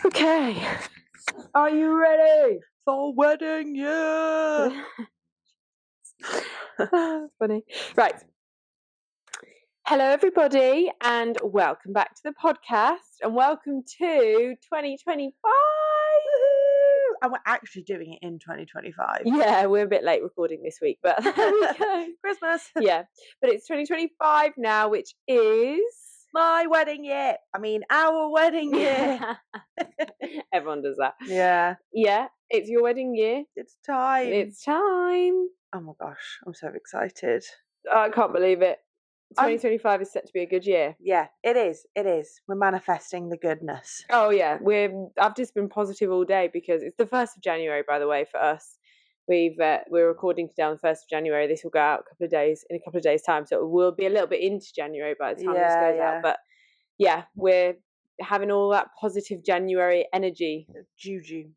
Okay. Are you ready? For wedding, yeah. Funny. Right. Hello, everybody, and welcome back to the podcast, and welcome to 2025. And we're actually doing it in 2025. Yeah, we're a bit late recording this week, but there we go. Christmas. Yeah, but it's 2025 now, which is My wedding year. I mean, our wedding year. Everyone does that. Yeah. Yeah, it's your wedding year. It's time. It's time. Oh my gosh, I'm so excited. I can't believe it. 2025 is set to be a good year. Yeah, it is. It is. We're manifesting the goodness. Oh yeah, I've just been positive all day because it's the 1st of January, by the way, for us. We're recording today on the 1st of January. This will go out in a couple of days time, so it will be a little bit into January by the time this goes out. But yeah, we're having all that positive January energy. Juju.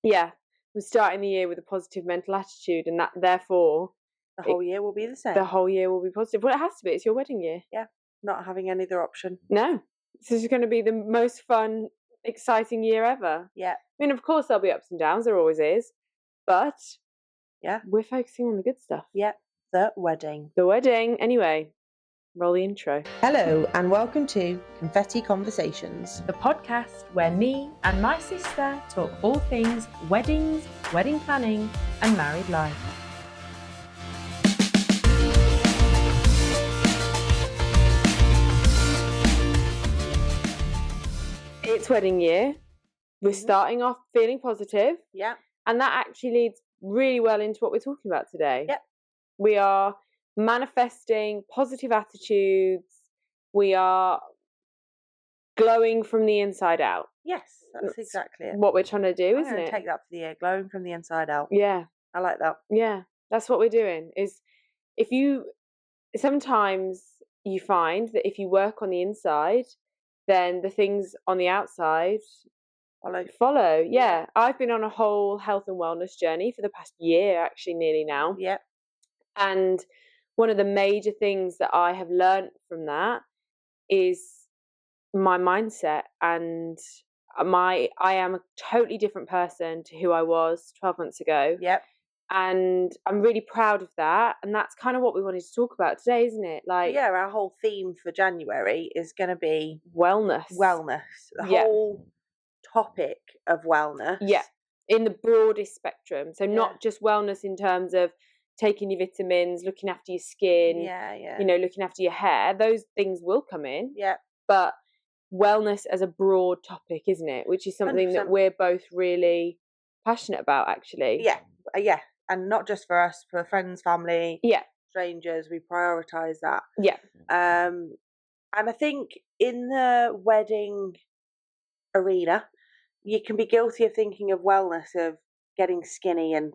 Yeah, we're starting the year with a positive mental attitude, and that therefore the whole year will be the same. The whole year will be positive. Well, it has to be. It's your wedding year. Yeah, not having any other option. No, this is going to be the most fun, exciting year ever. Yeah. I mean, of course, there'll be ups and downs. There always is. But yeah, we're focusing on the good stuff. Yeah, the wedding. The wedding. Anyway, roll the intro. Hello, and welcome to Confetti Conversations, the podcast where me and my sister talk all things weddings, wedding planning, and married life. It's wedding year. We're starting off feeling positive. Yeah. And that actually leads really well into what we're talking about today. Yep. We are manifesting positive attitudes. We are glowing from the inside out. Yes, that's exactly it. What we're trying to do, isn't it? Take that for the year, glowing from the inside out. Yeah. I like that. Yeah, that's what we're doing. Sometimes you find that if you work on the inside, then the things on the outside follow. Yeah. I've been on a whole health and wellness journey for the past year, actually, nearly now. Yep. And one of the major things that I have learned from that is my mindset, and I am a totally different person to who I was 12 months ago. Yep. And I'm really proud of that. And that's kind of what we wanted to talk about today, isn't it? Our whole theme for January is going to be wellness. The whole topic of wellness. Yeah. In the broadest spectrum. So not just wellness in terms of taking your vitamins, looking after your skin, looking after your hair. Those things will come in. Yeah. But wellness as a broad topic, isn't it? Which is something 100%. That we're both really passionate about, actually. Yeah. Yeah. And not just for us, for friends, family, strangers, we prioritise that. Yeah. And I think in the wedding arena, you can be guilty of thinking of wellness, of getting skinny and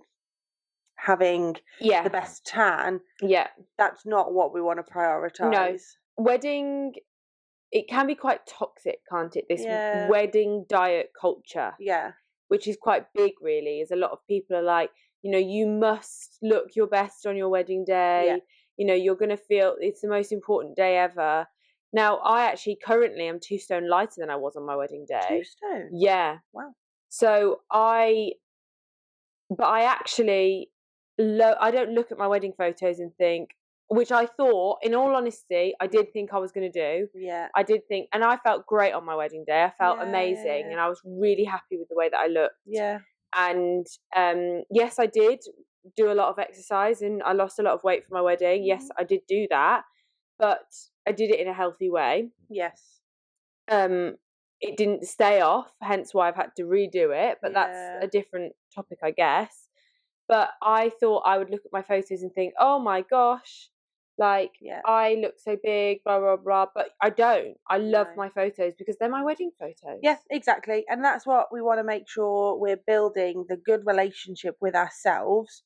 having the best tan. Yeah. That's not what we want to prioritise. No. Wedding, it can be quite toxic, can't it? This wedding diet culture. Yeah. Which is quite big, really, is a lot of people are like, you must look your best on your wedding day. Yeah. You're going to feel it's the most important day ever. Now, I actually currently am 2 stone lighter than I was on my wedding day. 2 stone? Yeah. Wow. So I actually, I don't look at my wedding photos and think, which I thought, in all honesty, I did think I was going to do. Yeah. I did think, and I felt great on my wedding day. I felt amazing, and I was really happy with the way that I looked. Yeah. And yes, I did do a lot of exercise, and I lost a lot of weight for my wedding. Yes, I did do that, but I did it in a healthy way. Yes. It didn't stay off, hence why I've had to redo it. But that's a different topic, I guess. But I thought I would look at my photos and think, oh my gosh, I look so big, blah, blah, blah. But I don't. I love my photos because they're my wedding photos. Yes, exactly. And that's what we want to make sure we're building, the good relationship with ourselves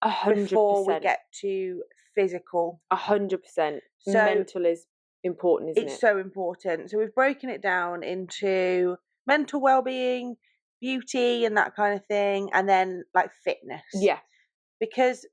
100%. Before we get to physical. 100%. So mental is important, isn't it? It's so important. So we've broken it down into mental well-being, beauty and that kind of thing, and then fitness. Yeah. Because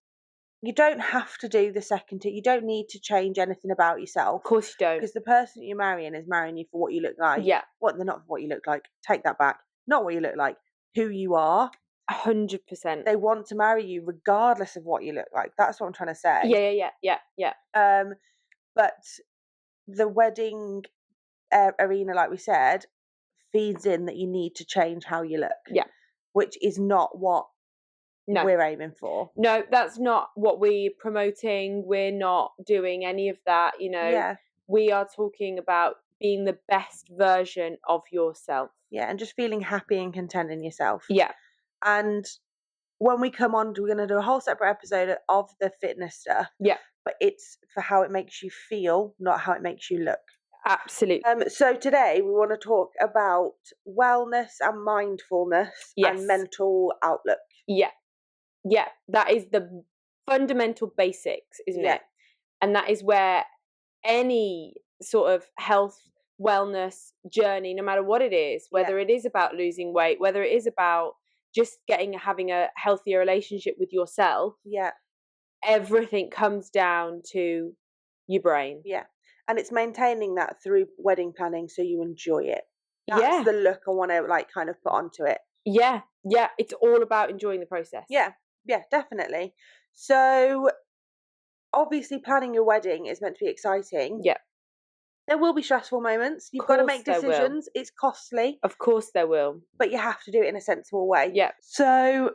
you don't have to do the second two. You don't need to change anything about yourself. Of course you don't. Because the person you're marrying is marrying you for what you look like. Yeah. They're not for what you look like. Take that back. not what you look like, who you are. 100%. They want to marry you regardless of what you look like. That's what I'm trying to say. Yeah. But the wedding arena, like we said, feeds in that you need to change how you look. Yeah. Which is not what we're aiming for. No, that's not what we're promoting. We're not doing any of that. We are talking about being the best version of yourself. Yeah, and just feeling happy and content in yourself. Yeah. And when we come on, we're going to do a whole separate episode of the fitness stuff. Yeah. But it's for how it makes you feel, not how it makes you look. Absolutely. So today we want to talk about wellness and mindfulness and mental outlook. Yeah. Yeah. That is the fundamental basics, isn't it? And that is where any sort of health, wellness journey, no matter what it is, whether it is about losing weight, whether it is about just having a healthier relationship with yourself, everything comes down to your brain. Yeah. And it's maintaining that through wedding planning so you enjoy it. That's the look I want to kind of put onto it. Yeah. It's all about enjoying the process. Yeah, definitely. So obviously planning your wedding is meant to be exciting. Yeah. There will be stressful moments. You've got to make decisions. It's costly. Of course there will. But you have to do it in a sensible way. Yeah. So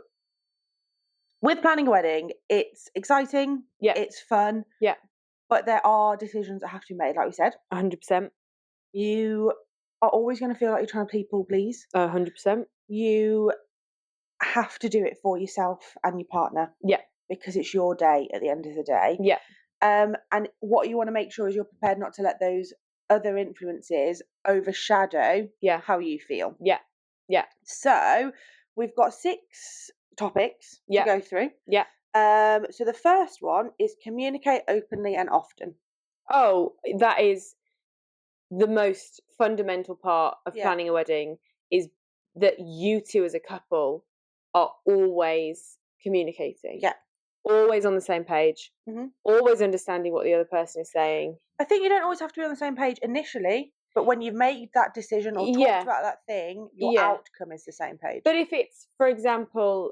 with planning a wedding, it's exciting. Yeah. It's fun. Yeah. But there are decisions that have to be made, like we said. 100%. You are always going to feel like you're trying to people please. 100%. You have to do it for yourself and your partner. Yeah. Because it's your day at the end of the day. Yeah. And what you want to make sure is you're prepared not to let those other influences overshadow how you feel. Yeah. Yeah. So we've got 6 topics to go through. Yeah. So the first one is communicate openly and often. Oh, that is the most fundamental part of planning a wedding, is that you two as a couple are always communicating. Yeah. Always on the same page. Mm-hmm. Always understanding what the other person is saying. I think you don't always have to be on the same page initially, but when you've made that decision or talked about that thing, your outcome is the same page. But if it's, for example,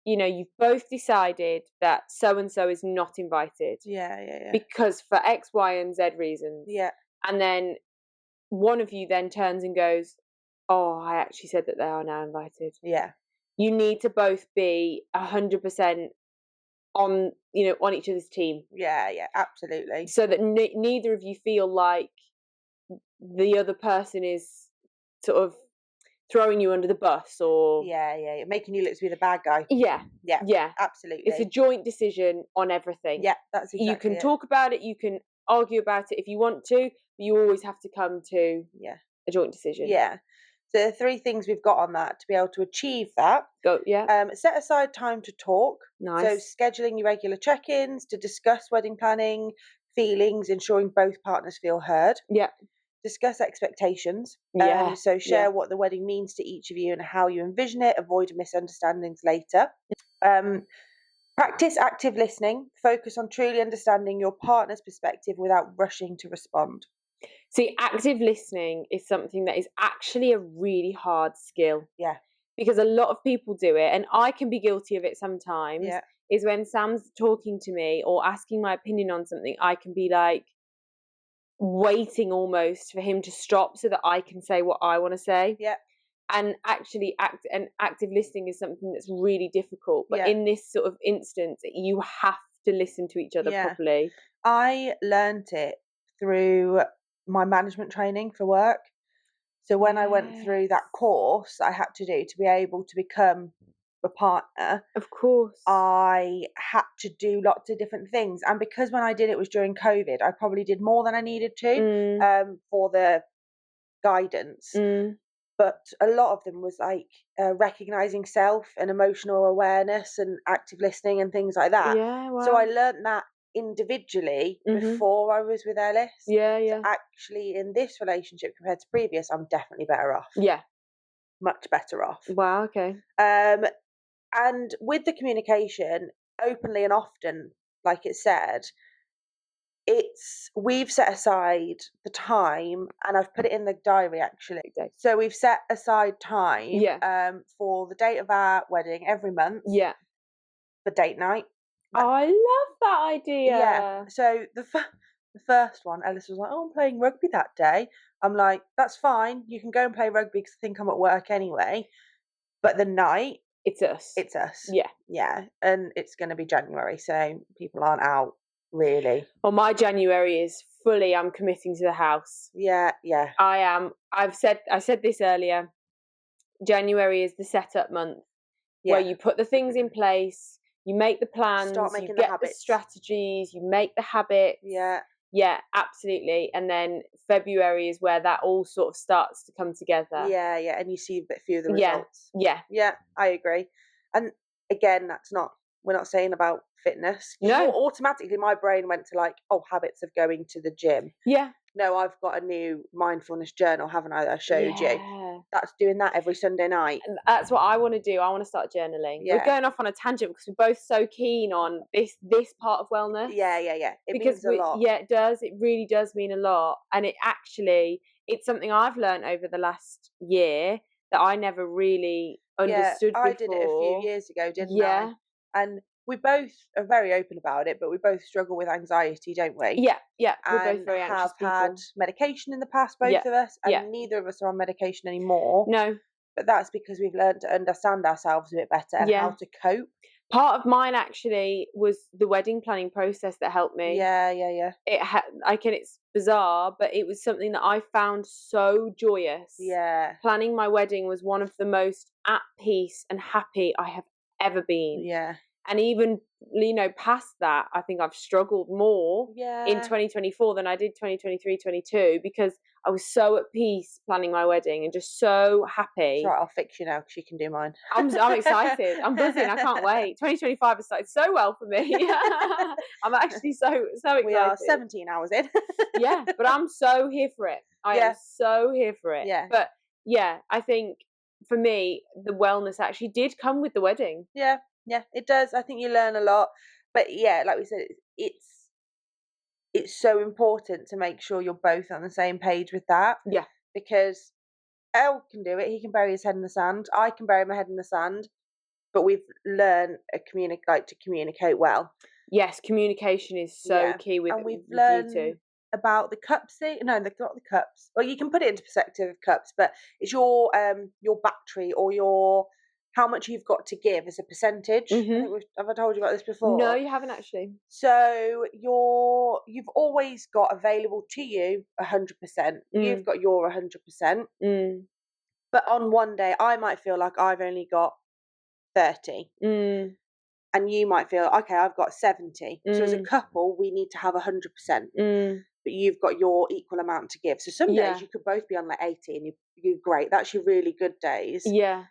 you've both decided that so-and-so is not invited. Yeah. Because for X, Y, and Z reasons. Yeah. And then one of you then turns and goes, oh, I actually said that they are now invited. Yeah. You need to both be 100% on each other's team. Yeah, absolutely. So that neither of you feel like the other person is sort of throwing you under the bus or making you look to be the bad guy. Yeah, absolutely. It's a joint decision on everything. Yeah, that's exactly You can talk about it, you can argue about it if you want to, but you always have to come to a joint decision. Yeah. So there are 3 things we've got on that to be able to achieve that. Set aside time to talk. Nice. So scheduling your regular check-ins to discuss wedding planning, feelings, ensuring both partners feel heard. Yeah. Discuss expectations. So share what the wedding means to each of you and how you envision it. Avoid misunderstandings later. Practice active listening. Focus on truly understanding your partner's perspective without rushing to respond. See, active listening is something that is actually a really hard skill. Yeah. Because a lot of people do it, and I can be guilty of it sometimes, is when Sam's talking to me or asking my opinion on something, I can be like waiting almost for him to stop so that I can say what I want to say. Yeah. And actually active listening is something that's really difficult. But in this sort of instance, you have to listen to each other properly. I learned it through my management training for work. So when I went through that course I had to do to be able to become a partner, of course, I had to do lots of different things. And because when I did it was during COVID, I probably did more than I needed to for the guidance. But a lot of them was like recognizing self and emotional awareness and active listening and things like that. So I learned that individually before I was with Ellis. So actually in this relationship compared to previous, I'm definitely better off. Much better off. Wow. Okay. And with the communication openly and often, like it said, we've set aside the time, and I've put it in the diary actually. So we've set aside time for the date of our wedding every month. Yeah. For date night. I love that idea. Yeah. So the first one, Ellis was like, "Oh, I'm playing rugby that day." I'm like, "That's fine. You can go and play rugby because I think I'm at work anyway." But the night, it's us. It's us. Yeah. Yeah. And it's going to be January, so people aren't out really. Well, my January is fully, I'm committing to the house. Yeah. I am. I said this earlier. January is the setup month where you put the things in place, you make the plans, start making you get the strategies, you make the habits. Yeah, absolutely. And then February is where that all sort of starts to come together. Yeah, and you see a few of the results. Yeah, I agree. And again, we're not saying about fitness. No. Automatically, my brain went to like, habits of going to the gym. Yeah. No, I've got a new mindfulness journal, haven't I, that I showed you? That's doing that every Sunday night. And that's what I want to do. I want to start journaling. Yeah. We're going off on a tangent because we're both so keen on this part of wellness. Yeah. It means a lot. Yeah, it does. It really does mean a lot. And it's something I've learned over the last year that I never really understood before. I did it a few years ago, didn't I? And we both are very open about it, but we both struggle with anxiety, don't we? Yeah. And we're both very anxious people. Have had medication in the past, both of us, and neither of us are on medication anymore. No. But that's because we've learned to understand ourselves a bit better and how to cope. Part of mine actually was the wedding planning process that helped me. Yeah. It's bizarre, but it was something that I found so joyous. Yeah. Planning my wedding was one of the most at peace and happy I have ever been. Yeah. And even, past that, I think I've struggled more in 2024 than I did 2023, 22, because I was so at peace planning my wedding and just so happy. It's right, I'll fix you now because you can do mine. I'm excited. I'm buzzing. I can't wait. 2025 has started so well for me. I'm actually so excited. We are 17 hours in. Yeah, but I'm so here for it. I am so here for it. Yeah. But yeah, I think for me, the wellness actually did come with the wedding. Yeah, it does. I think you learn a lot. But yeah, like we said, it's so important to make sure you're both on the same page with that. Yeah. Because Elle can do it. He can bury his head in the sand. I can bury my head in the sand. But we've learned to communicate well. Yes, communication is so key with and we've learned you two. About the cups thing. No, not the cups. Well, you can put it into perspective of cups, but it's your battery or your how much you've got to give as a percentage. Mm-hmm. Have I told you about this before? No, you haven't actually. So you've always got available to you 100%. You've got your 100%. But on one day, I might feel like I've only got 30. And you might feel, okay, I've got 70. So as a couple, we need to have 100%. But you've got your equal amount to give. So some days you could both be on like 80 and you're great. That's your really good days. Yeah.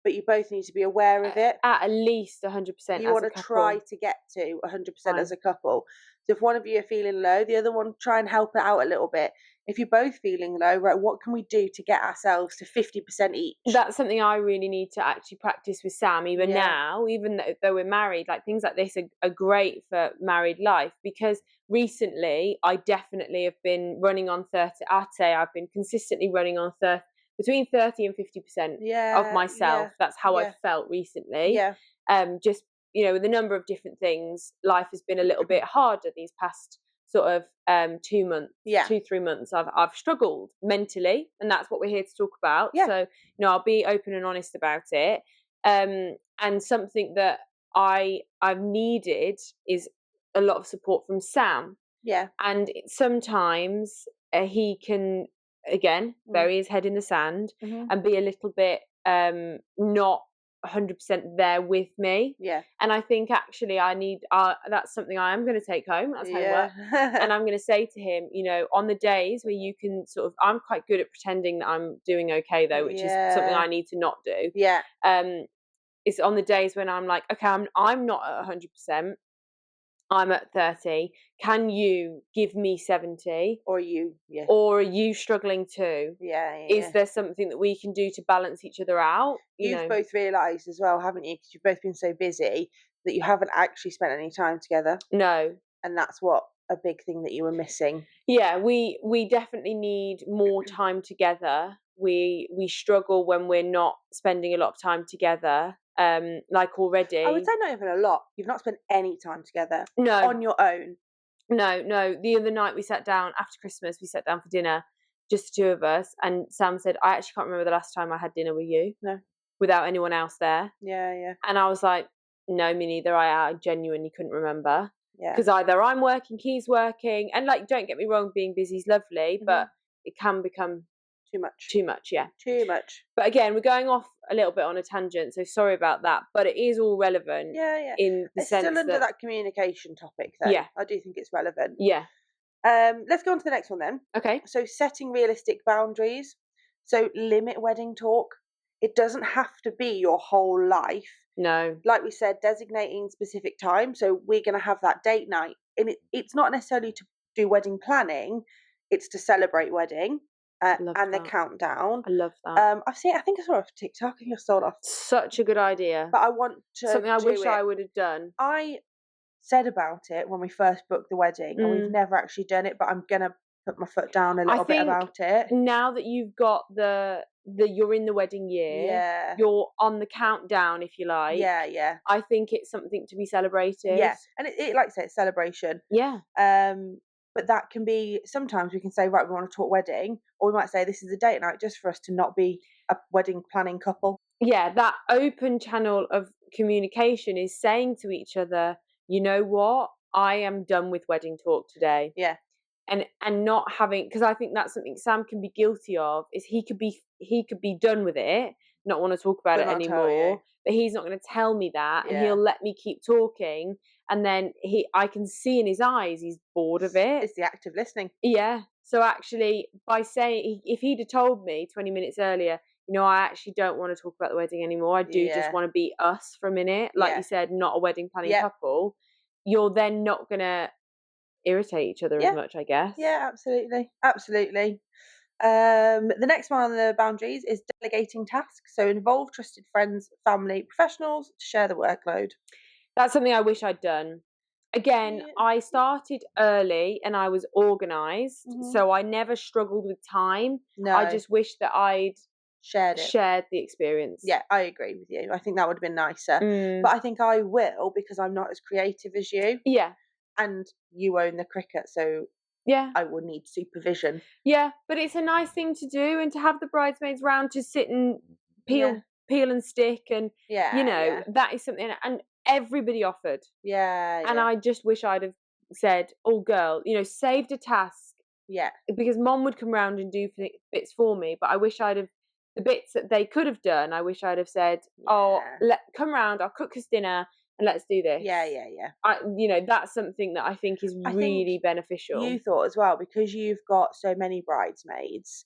But you both need to be aware of it. At least 100%. You want to try to get to 100% as a couple. So if one of you are feeling low, the other one try and help it out a little bit. If you're both feeling low, right, what can we do to get ourselves to 50% each? That's something I really need to actually practice with Sam even now, even though we're married. Like things like this are great for married life, because recently I definitely have been running on 30. I'd say I've been consistently running on between 30 and 50% of myself. That's how I've felt recently. Just, with a number of different things, life has been a little bit harder these past sort of 2 months, 2-3 months. I've struggled mentally, and that's what we're here to talk about. So, I'll be open and honest about it. And something that I've needed is a lot of support from Sam. And sometimes he can, again, bury his head in the sand and be a little bit not 100% there with me. And I think actually I need that's something I am going to take home. That's homework. And I'm going to say to him, on the days where you can sort of, I'm quite good at pretending that I'm doing okay though, which is something I need to not do. It's on the days when I'm like, okay, I'm not at 100%. I'm at 30. Can you give me 70? Or you, Or are you struggling too? Is there something that we can do to balance each other out? You've both realised as well, haven't you? Because you've both been so busy that you haven't actually spent any time together. No. And that's what a big thing that you were missing? Yeah, we definitely need more time together. We struggle when we're not spending a lot of time together. Like already. I would say not even a lot. You've not spent any time together. No. On your own. No. The other night we sat down after Christmas. We sat down for dinner, just the two of us. And Sam said, "I actually can't remember the last time I had dinner with you. No. Without anyone else there." Yeah. And I was like, "No, me neither. I genuinely couldn't remember." Yeah. Because either I'm working, he's working, and like, don't get me wrong, being busy is lovely, but it can become too much. Yeah. Too much. But again, we're going off a little bit on a tangent, so sorry about that. But it is all relevant. Yeah. In the it's sense still under that communication topic, though. Yeah. I do think it's relevant. Yeah. Let's go on to the next one then. Okay. So setting realistic boundaries. So limit wedding talk. It doesn't have to be your whole life. No. Like we said, designating specific time. So we're going to have that date night. And it's not necessarily to do wedding planning. It's to celebrate wedding and the countdown. I love that. I think I saw it off TikTok and you're sold off. Such a good idea. But I want to something I wish it. I would have done. I said about it when we first booked the wedding and we've never actually done it, but I'm going to put my foot down a little bit about it. Now that you've got the you're in the wedding year, you're on the countdown, if you like. Yeah. I think it's something to be celebrated. Yeah, and it like I say, it's celebration. Yeah. But that can be, sometimes we can say, right, we want to talk wedding, or we might say this is a date night just for us to not be a wedding planning couple. Yeah, that open channel of communication is saying to each other, you know what, I am done with wedding talk today. Yeah. And not having, because I think that's something Sam can be guilty of, is he could be done with it, not want to talk about it anymore, but he's not going to tell me that, and he'll let me keep talking, and then I can see in his eyes he's bored of it. It's the active listening. Yeah. So actually, by saying, if he'd have told me 20 minutes earlier, you know, I actually don't want to talk about the wedding anymore, I do just want to be us for a minute, like you said, not a wedding planning couple, you're then not going to irritate each other as much, I guess. Yeah, absolutely. The next one on the boundaries is delegating tasks. So involve trusted friends, family, professionals to share the workload. That's something I wish I'd done. Again, I started early and I was organised, so I never struggled with time. No. I just wish that I'd shared the experience. Yeah, I agree with you. I think that would have been nicer. But I think I will, because I'm not as creative as you. Yeah. And you own the cricket, so I will need supervision. Yeah, but it's a nice thing to do, and to have the bridesmaids round to sit and peel and stick, and that is something. And everybody offered. And I just wish I'd have said, "Oh, girl, saved a task." Yeah. Because Mom would come round and do bits for me, but I wish I'd have the bits that they could have done. I wish I'd have said, "Oh, come round. I'll cook us dinner." And let's do this. Yeah. That's something that I think is really beneficial. You thought as well, because you've got so many bridesmaids,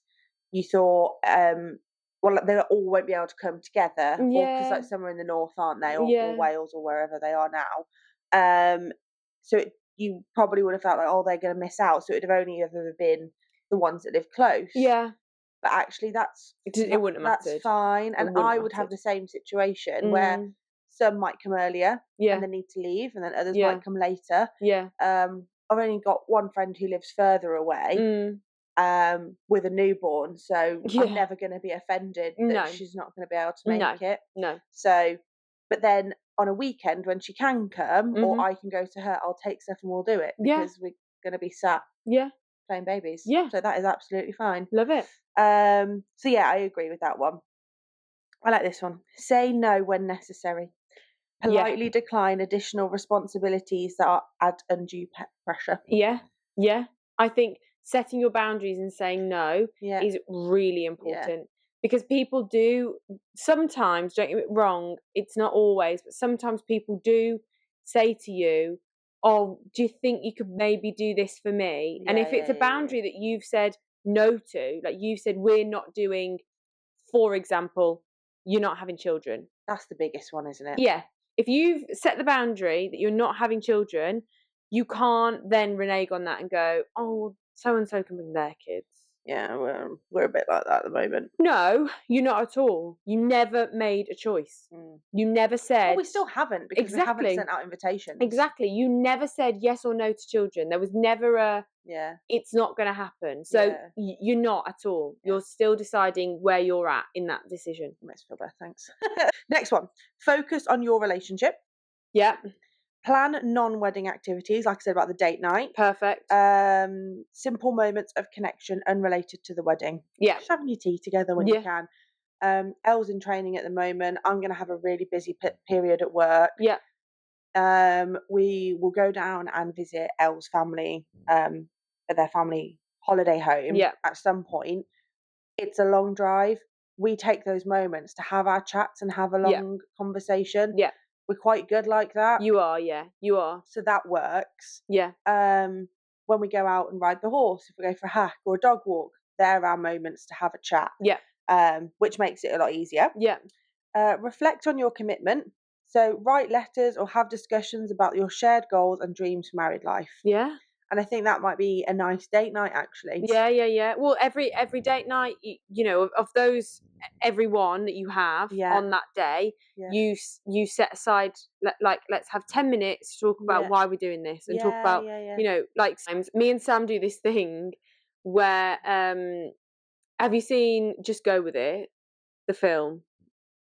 you thought, well, they all won't be able to come together. Yeah. Because like some are in the north, aren't they? Or Wales or wherever they are now. So you probably would have felt like, oh, they're going to miss out. So it would have only ever been the ones that live close. Yeah. But actually, it wouldn't have mattered. That's fine. And I would have the same situation where some might come earlier and they need to leave, and then others might come later. Yeah. I've only got one friend who lives further away with a newborn, so I'm never going to be offended that she's not going to be able to make it. No. So, but then on a weekend when she can come, or I can go to her, I'll take stuff and we'll do it, because we're going to be sat playing babies. Yeah. So that is absolutely fine. Love it. So yeah, I agree with that one. I like this one. Say no when necessary. Politely decline additional responsibilities that add undue pressure. Yeah. I think setting your boundaries and saying no is really important, because people do sometimes, don't get me wrong, it's not always, but sometimes people do say to you, "Oh, do you think you could maybe do this for me?" And if it's a boundary that you've said no to, like you said, we're not doing, for example, you're not having children. That's the biggest one, isn't it? Yeah. If you've set the boundary that you're not having children, you can't then renege on that and go, "Oh, so-and-so can bring their kids." Yeah, we're a bit like that at the moment. No, you're not at all. You never made a choice. You never said. Well, we still haven't, because we haven't sent out invitations. Exactly. You never said yes or no to children. There was never a, it's not going to happen. So you're not at all. You're still deciding where you're at in that decision. Makes me feel better, thanks. Next one. Focus on your relationship. Yeah. Plan non-wedding activities, like I said about the date night. Perfect. Simple moments of connection unrelated to the wedding. Yeah. Just having your tea together when you can. Elle's in training at the moment. I'm going to have a really busy period at work. Yeah. We will go down and visit Elle's family at their family holiday home at some point. It's a long drive. We take those moments to have our chats and have a long conversation. Yeah. We're quite good like that. You are, yeah. You are. So that works. Yeah. When we go out and ride the horse, if we go for a hack or a dog walk, they're our moments to have a chat. Yeah. Which makes it a lot easier. Yeah. Reflect on your commitment. So write letters or have discussions about your shared goals and dreams for married life. Yeah. And I think that might be a nice date night, actually. Yeah. Well, every date night, you know, of those, every one that you have on that day, you set aside, like, let's have 10 minutes to talk about why we're doing this, and talk about, you know, like, me and Sam do this thing where, have you seen Just Go With It, the film?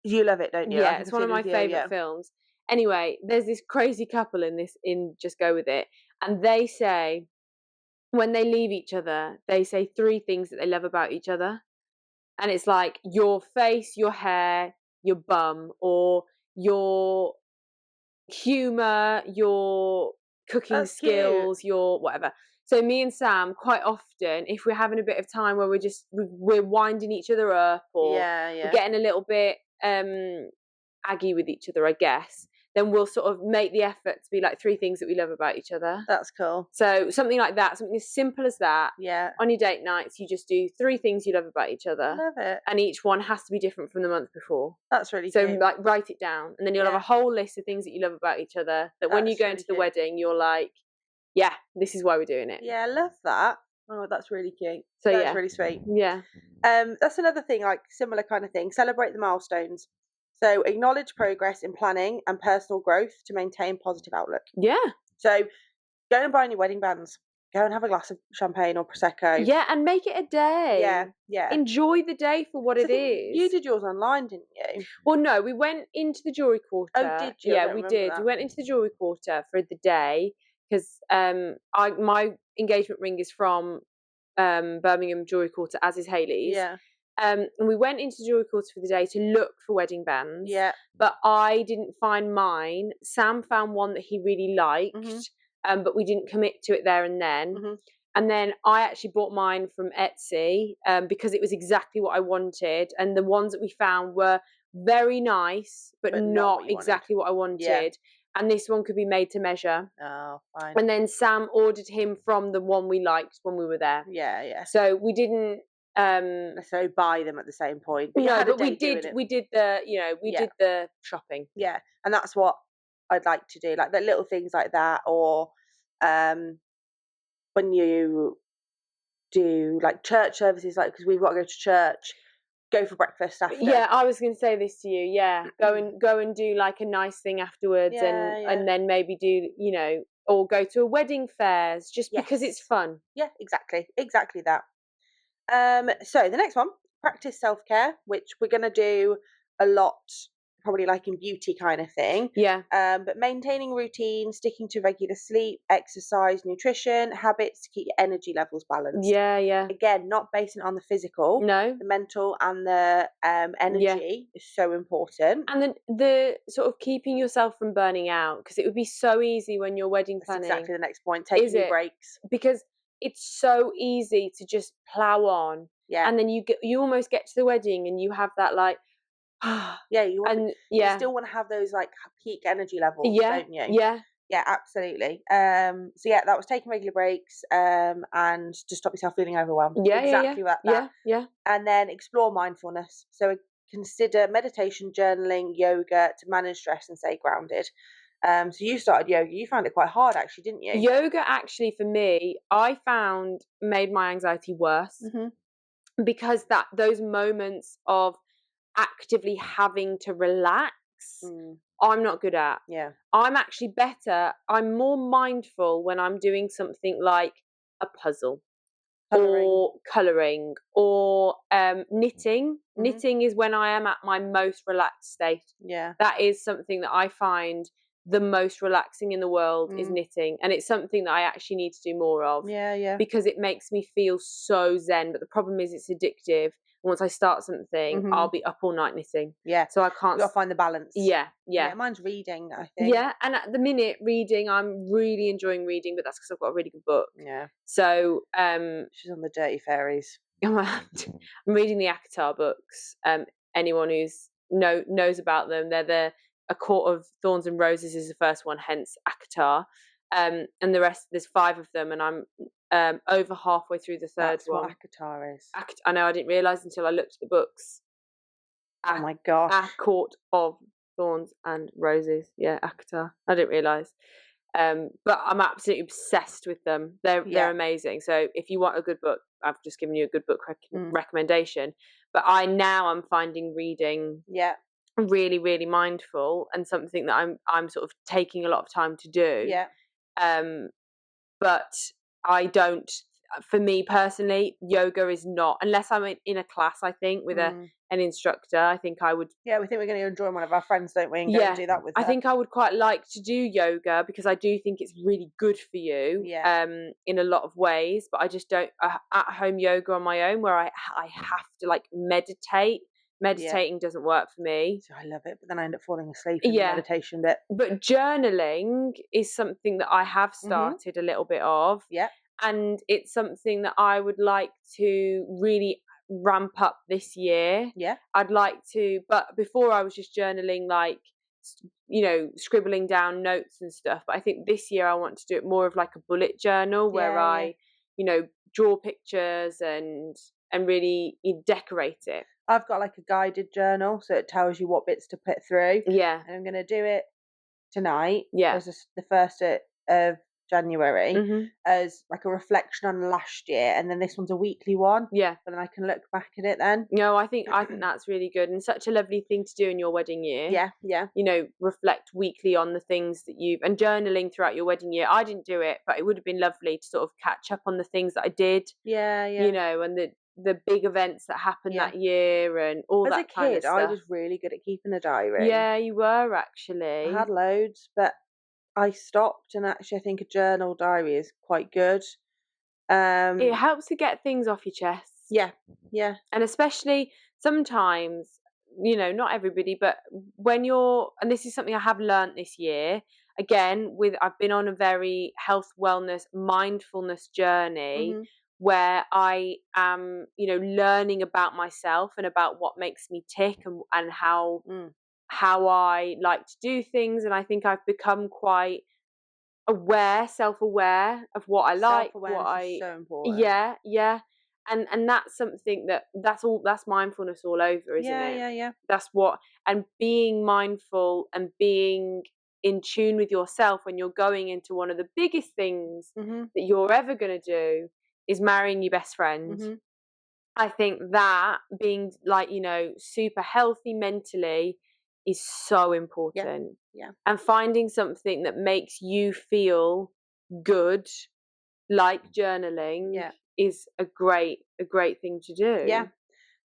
You love it, don't you? Yeah, it's one of my favourite films. Anyway, there's this crazy couple in Just Go With It, and they say, when they leave each other, they say 3 things that they love about each other. And it's like your face, your hair, your bum, or your humour, your cooking skills, your whatever. So me and Sam, quite often, if we're having a bit of time where we're winding each other up, or we're getting a little bit aggy with each other, I guess, then we'll sort of make the effort to be like 3 things that we love about each other. That's cool. So something like that, something as simple as that. Yeah. On your date nights, you just do 3 things you love about each other. Love it. And each one has to be different from the month before. That's really so cute. Like, write it down, and then you'll have a whole list of things that you love about each other, that when you go into the wedding, you're like, yeah, this is why we're doing it. Yeah, I love that. Oh, that's really cute. So that's really sweet. Yeah. That's another thing, like, similar kind of thing. Celebrate the milestones. So acknowledge progress in planning and personal growth to maintain positive outlook. Yeah. So go and buy new wedding bands. Go and have a glass of champagne or Prosecco. Yeah, and make it a day. Yeah. Enjoy the day for what it is. You did yours online, didn't you? Well, no, we went into the jewellery quarter. Oh, did you? Yeah, we did. We went into the jewellery quarter for the day, because my engagement ring is from Birmingham Jewellery Quarter, as is Hayley's. Yeah. And we went into the jewellery quarter for the day to look for wedding bands. Yeah. But I didn't find mine. Sam found one that he really liked, but we didn't commit to it there and then. And then I actually bought mine from Etsy because it was exactly what I wanted. And the ones that we found were very nice, but not exactly what I wanted. Yeah. And this one could be made to measure. Oh, fine. And then Sam ordered him from the one we liked when we were there. Yeah. So we didn't necessarily buy them at the same point. But no, but we did the shopping. Yeah. And that's what I'd like to do. Like the little things like that, or when you do like church services, like, because we've got to go to church, go for breakfast after. Yeah, I was going to say this to you. Yeah, go and do like a nice thing afterwards, and then maybe do, you know, or go to a wedding fairs, just because it's fun. Yeah, exactly that. So the next one, practice self-care, which we're going to do a lot, probably like in beauty kind of thing. Yeah. But maintaining routine, sticking to regular sleep, exercise, nutrition, habits to keep your energy levels balanced. Yeah. Again, not basing it on the physical. No. The mental and the energy is so important. And then the sort of keeping yourself from burning out, because it would be so easy when you're wedding planning. That's exactly the next point. Taking your breaks. Because it's so easy to just plow on. Yeah. And then you almost get to the wedding and you have that like, you still want to have those like peak energy levels, don't you? Yeah, absolutely. So that was taking regular breaks and to stop yourself feeling overwhelmed. Exactly like that. Yeah. And then explore mindfulness. So consider meditation, journaling, yoga to manage stress and stay grounded. So you started yoga. You found it quite hard, actually, didn't you? Yoga, actually, for me, I found made my anxiety worse. because those moments of actively having to relax, I'm not good at. Yeah. I'm actually better. I'm more mindful when I'm doing something like a puzzle or colouring or knitting. Knitting is when I am at my most relaxed state. Yeah. That is something that I find the most relaxing in the world is knitting. And it's something that I actually need to do more of. Yeah. Because it makes me feel so zen. But the problem is it's addictive. Once I start something, I'll be up all night knitting. Yeah. So I can't. You gotta find the balance. Yeah. Mine's reading, I think. Yeah, and at the minute, reading, I'm really enjoying reading, but that's because I've got a really good book. Yeah. So, she's on the Dirty Fairies. I'm reading the ACOTAR books. Anyone who's knows about them, they're A Court of Thorns and Roses is the first one, hence ACOTAR. And the rest, there's 5 of them, and I'm over halfway through the third one. That's what ACOTAR is. I know, I didn't realise until I looked at the books. Oh my gosh. A Court of Thorns and Roses. Yeah, ACOTAR. I didn't realise. But I'm absolutely obsessed with them. They're amazing. So if you want a good book, I've just given you a good book recommendation. But I'm finding reading really, really mindful and something that I'm sort of taking a lot of time to do. Yeah. But I don't. For me personally, yoga is not, unless I'm in a class, I think, with an instructor, I think I would. Yeah, we think we're going to join one of our friends, don't we? And go and do that with her. I think I would quite like to do yoga because I do think it's really good for you in a lot of ways, but I just don't, at home yoga on my own where I have to like meditate. Meditating doesn't work for me. So I love it, but then I end up falling asleep in the meditation bit. But journaling is something that I have started a little bit of. Yeah. And it's something that I would like to really ramp up this year. Yeah. I'd like to, but before I was just journaling, like, scribbling down notes and stuff. But I think this year I want to do it more of like a bullet journal where I draw pictures and really decorate it. I've got like a guided journal, so it tells you what bits to put through. Yeah. And I'm going to do it tonight. Yeah. As the 1st of January as like a reflection on last year, and then this one's a weekly one. Yeah. But then I can look back at it then. No, I think that's really good and such a lovely thing to do in your wedding year. Yeah, yeah. Reflect weekly on the things that and journaling throughout your wedding year. I didn't do it, but it would have been lovely to sort of catch up on the things that I did. Yeah, yeah. And the big events that happened that year and all that kind of stuff. As a kid, I was really good at keeping a diary. Yeah, you were actually. I had loads, but I stopped, and actually I think a journal diary is quite good. It helps to get things off your chest. Yeah, yeah. And especially sometimes, not everybody, but when and this is something I have learnt this year, again, I've been on a very health, wellness, mindfulness journey where I am, learning about myself and about what makes me tick and how I like to do things. And I think I've become quite self-aware of what I like. Is so important. Yeah. And that's something that's mindfulness all over, isn't it? Yeah. That's and being mindful and being in tune with yourself when you're going into one of the biggest things that you're ever going to do is marrying your best friend. I think that being like, super healthy mentally is so important. Yeah. And finding something that makes you feel good, like journaling, is a great thing to do. Yeah.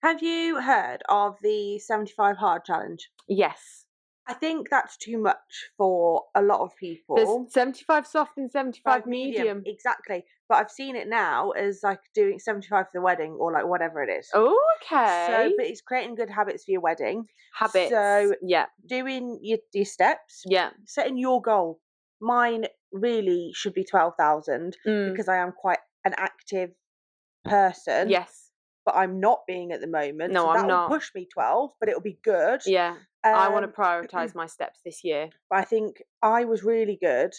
Have you heard of the 75 hard challenge? Yes. I think that's too much for a lot of people. There's 75 soft and 75 medium. Exactly. But I've seen it now as like doing 75 for the wedding or like whatever it is. Oh, okay. But it's creating good habits for your wedding. Habits. So yeah. Doing your steps. Yeah. Setting your goal. Mine really should be 12,000 because I am quite an active person. Yes. But I'm not being at the moment. No, so I'm not. That'll push me 12, but it'll be good. Yeah. I want to prioritise my steps this year. But I think I was really good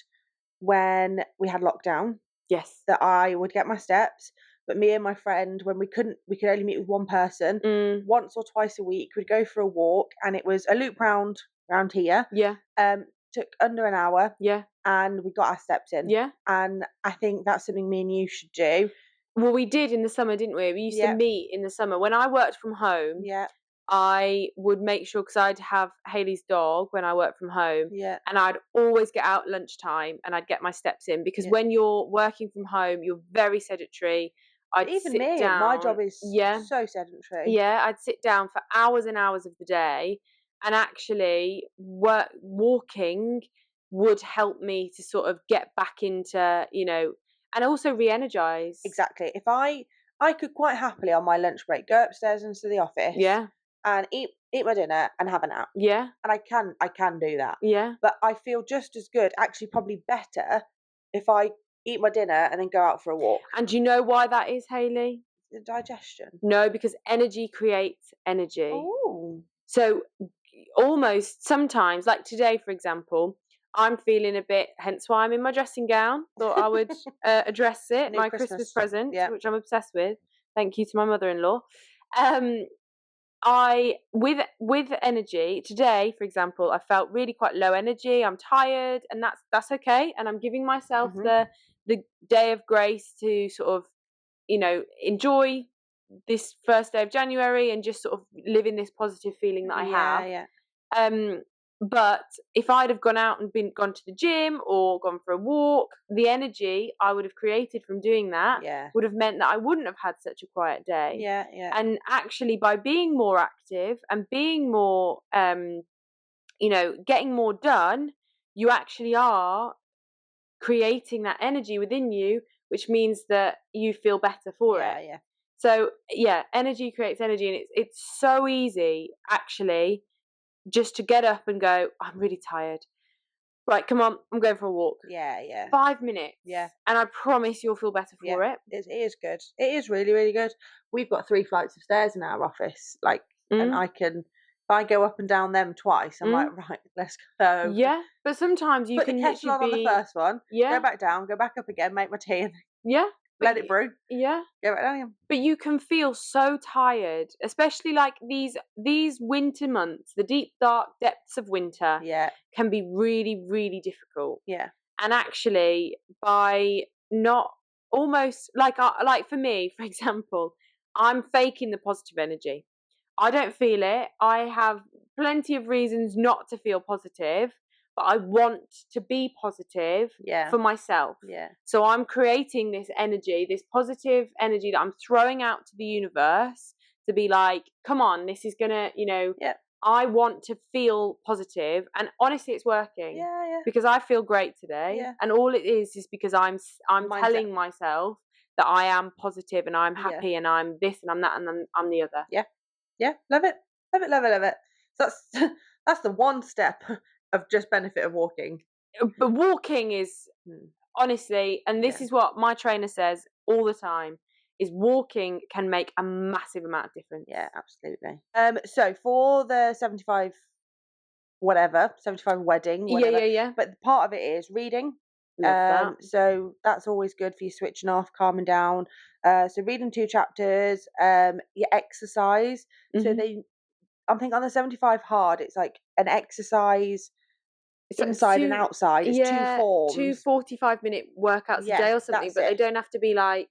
when we had lockdown. Yes. That I would get my steps. But me and my friend, when we could only meet with one person, once or twice a week, we'd go for a walk, and it was a loop round here. Yeah. Took under an hour. Yeah. And we got our steps in. Yeah. And I think that's something me and you should do. Well, we did in the summer, didn't we? We used to meet in the summer. When I worked from home, I would make sure, because I'd have Hayley's dog when I worked from home, and I'd always get out lunchtime and I'd get my steps in, because when you're working from home, you're very sedentary. Even me, my job is so sedentary. Yeah, I'd sit down for hours and hours of the day, and actually walking would help me to sort of get back into, and also re-energize. Exactly. If I could quite happily on my lunch break go upstairs into the office, and eat my dinner and have a nap. Yeah. And I can do that. Yeah. But I feel just as good, actually probably better, if I eat my dinner and then go out for a walk. And do you know why that is, Hayley? The digestion. No, because energy creates energy. Oh. So almost sometimes, like today, for example, I'm feeling a bit, hence why I'm in my dressing gown. Thought I would address it, my Christmas present, which I'm obsessed with. Thank you to my mother-in-law. With energy today, for example, I felt really quite low energy. I'm tired, and that's okay. And I'm giving myself the day of grace to sort of, enjoy this first day of January and just sort of live in this positive feeling that I have. Yeah. But if I'd have gone out and gone to the gym or gone for a walk, the energy I would have created from doing that would have meant that I wouldn't have had such a quiet day. Yeah. And actually, by being more active and being more, getting more done, you actually are creating that energy within you, which means that you feel better for it. Yeah. So energy creates energy, and it's so easy actually just to get up and go, I'm really tired. Right, come on, I'm going for a walk. Yeah. 5 minutes. Yeah. And I promise you'll feel better for it. It is good. It is really, really good. We've got 3 flights of stairs in our office. And if I go up and down them twice, I'm like, right, let's go. Yeah. But sometimes you put can the kettle on the first one. Yeah. Go back down, go back up again, make my tea, and let it brew. Yeah. Go back down again. But you can feel so tired, especially like these winter months, the deep, dark depths of winter can be really, really difficult. Yeah. And actually, by not almost like for me, for example, I'm faking the positive energy. I don't feel it. I have plenty of reasons not to feel positive, but I want to be positive for myself. Yeah. So I'm creating this energy, this positive energy that I'm throwing out to the universe to be like, come on, this is gonna, I want to feel positive, and honestly, it's working. Yeah. Because I feel great today, and all it is because I'm telling myself that I am positive and I'm happy and I'm this and I'm that and I'm the other. Yeah, love it. So that's the one step of just benefit of walking. But walking is honestly, and this is what my trainer says all the time, is walking can make a massive amount of difference. Yeah, absolutely. So for the 75 wedding, whatever. Yeah. But part of it is reading. Love that. So that's always good for you switching off, calming down. So reading 2 chapters, your exercise. So I think on the 75 hard, it's like an exercise inside and outside. It's 2 forms. 2 45-minute workouts a day or something, but they don't have to be like,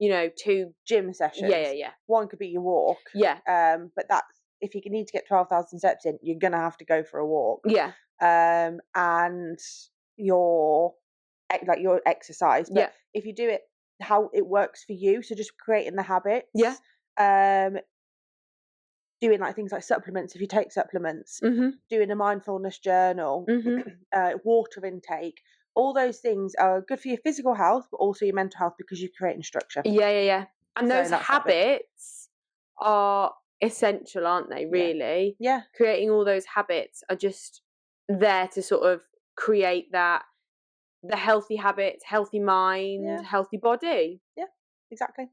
2 gym sessions. Yeah. One could be your walk. Yeah. But that's, if you need to get 12,000 steps in, you're gonna have to go for a walk. Yeah. And your exercise. But if you do it how it works for you, so just creating the habits. Yeah. Doing things like supplements, if you take supplements, doing a mindfulness journal, water intake, all those things are good for your physical health, but also your mental health, because you're creating structure. Yeah. And those habits are essential, aren't they, really? Yeah. Creating all those habits are just there to sort of create the healthy habits, healthy mind, healthy body. Yeah, exactly.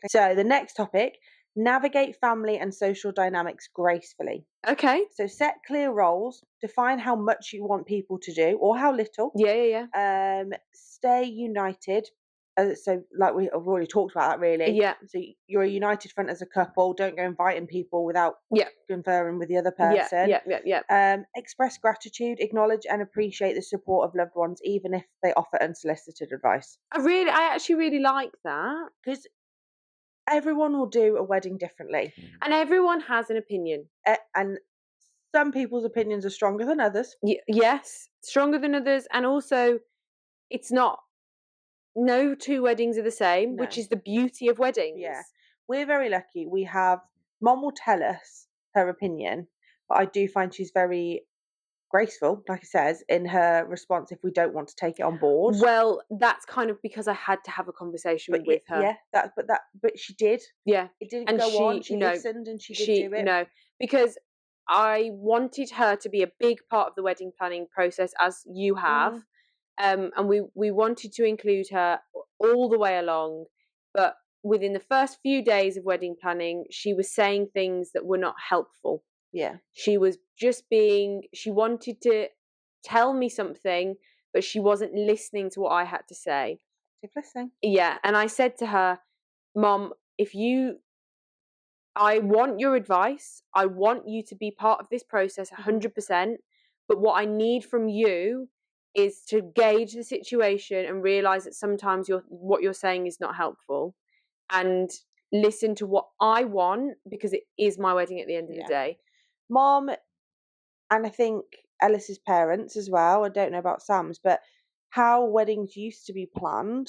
So the next topic, navigate family and social dynamics gracefully. Okay. So set clear roles, define how much you want people to do or how little. Yeah. Stay united, so like we've already talked about that, really. Yeah. So you're a united front as a couple. Don't go inviting people without conferring with the other Yeah. person. Yeah. Express gratitude, acknowledge and appreciate the support of loved ones, even if they offer unsolicited advice. I actually really like that, because everyone will do a wedding differently, and everyone has an opinion, and some people's opinions are stronger than others. Yes, stronger than others, and also it's not. No two weddings are the same, which is the beauty of weddings. Yeah, we're very lucky. We have Mom will tell us her opinion, but I do find she's very graceful, like it says, in her response if we don't want to take it on board. Well, that's kind of because I had to have a conversation with her. Yeah, but she did. Yeah, it didn't go on. She listened and she did do it. No, because I wanted her to be a big part of the wedding planning process, as you have. And we wanted to include her all the way along, but within the first few days of wedding planning, she was saying things that were not helpful. Yeah. She was just she wanted to tell me something, but she wasn't listening to what I had to say. Keep listening. Yeah, and I said to her, Mom, I want your advice. I want you to be part of this process 100%. But what I need from you is to gauge the situation and realize that sometimes what you're saying is not helpful, and listen to what I want, because it is my wedding at the end of the day. Mom, and I think Ellis's parents as well, I don't know about Sam's, but how weddings used to be planned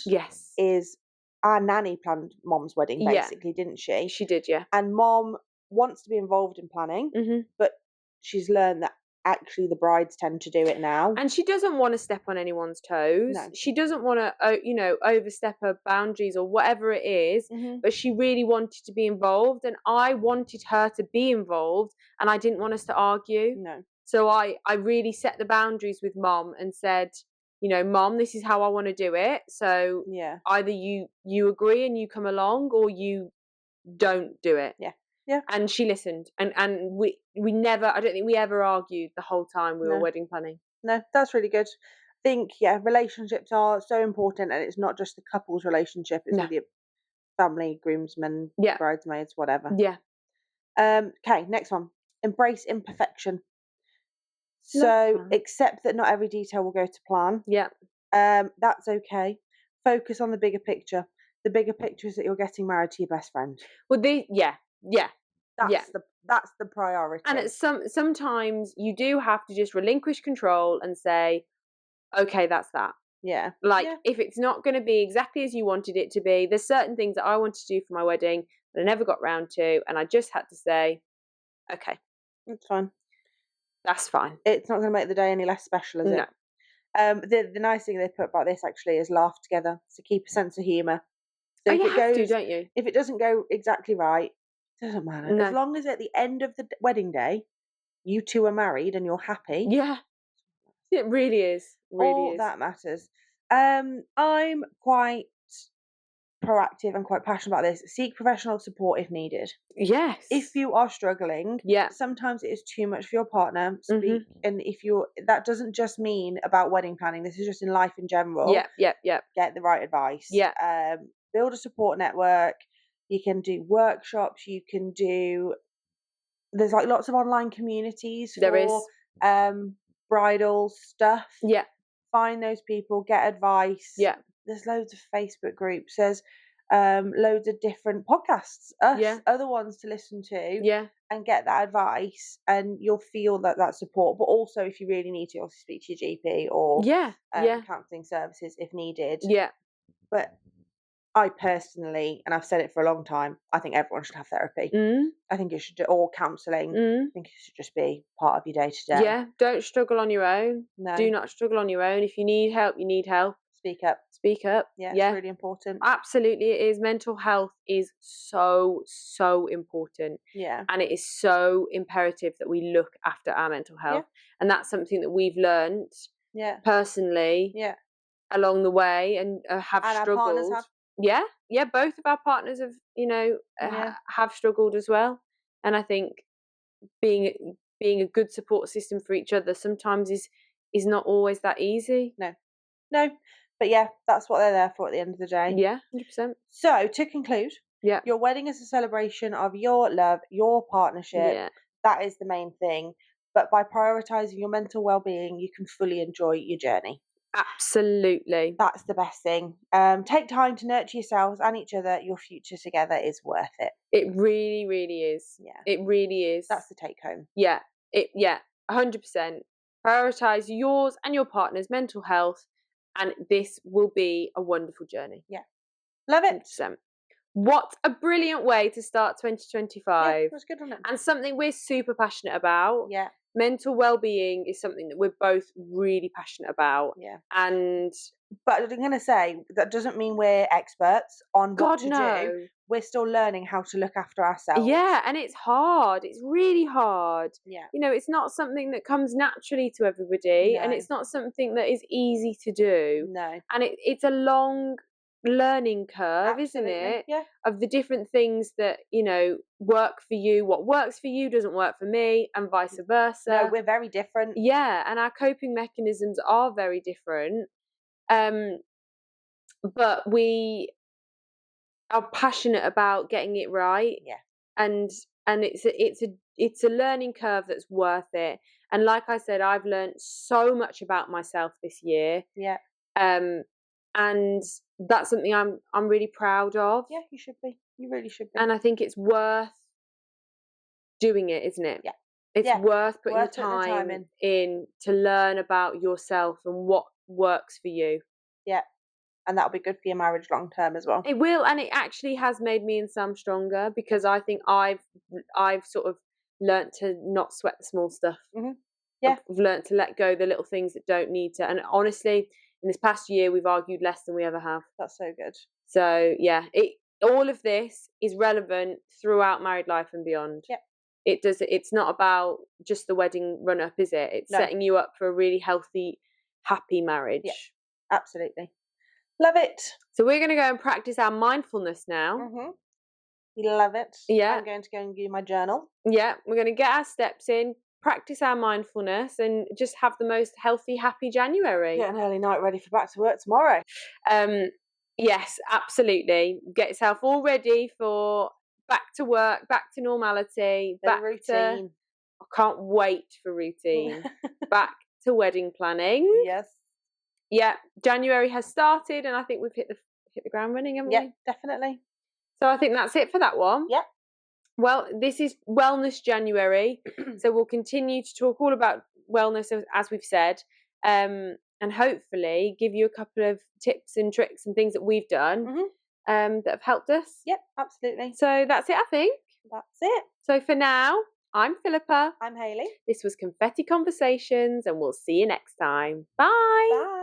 is our nanny planned Mom's wedding, basically, didn't she? She did, yeah. And Mom wants to be involved in planning, but she's learned that actually the brides tend to do it now. And she doesn't want to step on anyone's toes. No. She doesn't want to, overstep her boundaries or whatever it is, but she really wanted to be involved, and I wanted her to be involved, and I didn't want us to argue. No. So I really set the boundaries with Mom and said, Mom, this is how I want to do it. So either you agree and you come along, or you don't do it. Yeah. And she listened, and we never, I don't think we ever argued the whole time we were wedding planning. No, that's really good. I think, relationships are so important, and it's not just the couple's relationship, it's with the family, groomsmen, bridesmaids, whatever. Yeah. Okay, next one. Embrace imperfection. So accept that not every detail will go to plan. Yeah. That's okay. Focus on the bigger picture. The bigger picture is that you're getting married to your best friend. Well, That's the priority. And sometimes you do have to just relinquish control and say, okay, that's that. Yeah. If it's not going to be exactly as you wanted it to be, there's certain things that I wanted to do for my wedding that I never got round to, and I just had to say, okay, that's fine. That's fine. It's not going to make the day any less special, is it? No. The nice thing they put about this actually is laugh together. So keep a sense of humour. So you have to, don't you? If it doesn't go exactly right, it doesn't matter. No. As long as at the end of the wedding day, you two are married and you're happy. Yeah. It really is. All that matters. I'm quite proactive and quite passionate about this. Seek professional support if needed. Yes. If you are struggling, sometimes it is too much for your partner. Speak, and that doesn't just mean about wedding planning. This is just in life in general. Yeah. Get the right advice. Yeah. Build a support network. You can do workshops. You can do. There's lots of online communities for bridal stuff. Yeah. Find those people. Get advice. Yeah. There's loads of Facebook groups. There's loads of different podcasts, other ones to listen to, and get that advice, and you'll feel that support. But also, if you really need to, also speak to your GP or counselling services if needed. Yeah. But I personally, and I've said it for a long time, I think everyone should have therapy. I think it should, or counselling. I think it should just be part of your day to day. Yeah, don't struggle on your own. No. Do not struggle on your own. If you need help, you need help. Speak up. Speak up. Yeah, it's really important. Absolutely, it is. Mental health is so important. Yeah. And it is so imperative that we look after our mental health. And that's something that we've learned personally along the way, and have struggled. Our partners have. Yeah, both of our partners have, have struggled as well. And I think being a good support system for each other sometimes is not always that easy. No. But yeah, that's what they're there for at the end of the day. Yeah, 100%. So to conclude, your wedding is a celebration of your love, your partnership. Yeah. That is the main thing. But by prioritising your mental well-being, you can fully enjoy your journey. Absolutely. That's the best thing. Take time to nurture yourselves and each other. Your future together is worth it. It really, really is. Yeah. It really is. That's the take home. Yeah. 100%. Prioritise yours and your partner's mental health, and this will be a wonderful journey. Yeah. Love it. 100%. What a brilliant way to start 2025. Yeah, that's good, wasn't it? And something we're super passionate about. Yeah. Mental well-being is something that we're both really passionate about. Yeah. But I'm going to say, that doesn't mean we're experts on what to do. We're still learning how to look after ourselves. Yeah, and it's hard. It's really hard. Yeah. You know, it's not something that comes naturally to everybody, and it's not something that is easy to do. No. And it's a long learning curve, isn't it? Yeah. Of the different things that, you know, work for you. What works for you doesn't work for me, and vice versa. No, we're very different. Yeah, and our coping mechanisms are very different. But we are passionate about getting it right. Yeah. And it's a learning curve that's worth it. And like I said, I've learned so much about myself this year. Yeah. And that's something I'm really proud of. Yeah, you should be. You really should be. And I think it's worth doing it, isn't it? Yeah. It's worth putting the time in to learn about yourself and what works for you. Yeah. And that'll be good for your marriage long term as well. It will, and it actually has made me and Sam stronger, because I think I've sort of learnt to not sweat the small stuff. Mm-hmm. Yeah. I've learnt to let go the little things that don't need to. And honestly, in this past year, we've argued less than we ever have. That's so good. So yeah, all of this is relevant throughout married life and beyond. Yeah. It's not about just the wedding run up, is it? It's setting you up for a really healthy, happy marriage. Yeah. Absolutely. Love it. So we're going to go and practice our mindfulness now. Mm-hmm. You love it. Yeah. I'm going to go and do my journal. Yeah, we're going to get our steps in, practice our mindfulness, and just have the most healthy, happy January. Get an early night ready for back to work tomorrow. Yes, absolutely. Get yourself all ready for back to work, back to normality, back routine. I can't wait for routine. Back to wedding planning. Yes. Yeah, January has started, and I think we've hit the ground running, haven't we? Yeah, definitely. So I think that's it for that one. Yeah. Well, this is Wellness January, so we'll continue to talk all about wellness, as we've said, and hopefully give you a couple of tips and tricks and things that we've done that have helped us. Yep, absolutely. So that's it, I think. That's it. So for now, I'm Philippa. I'm Hayley. This was Confetti Conversations, and we'll see you next time. Bye. Bye.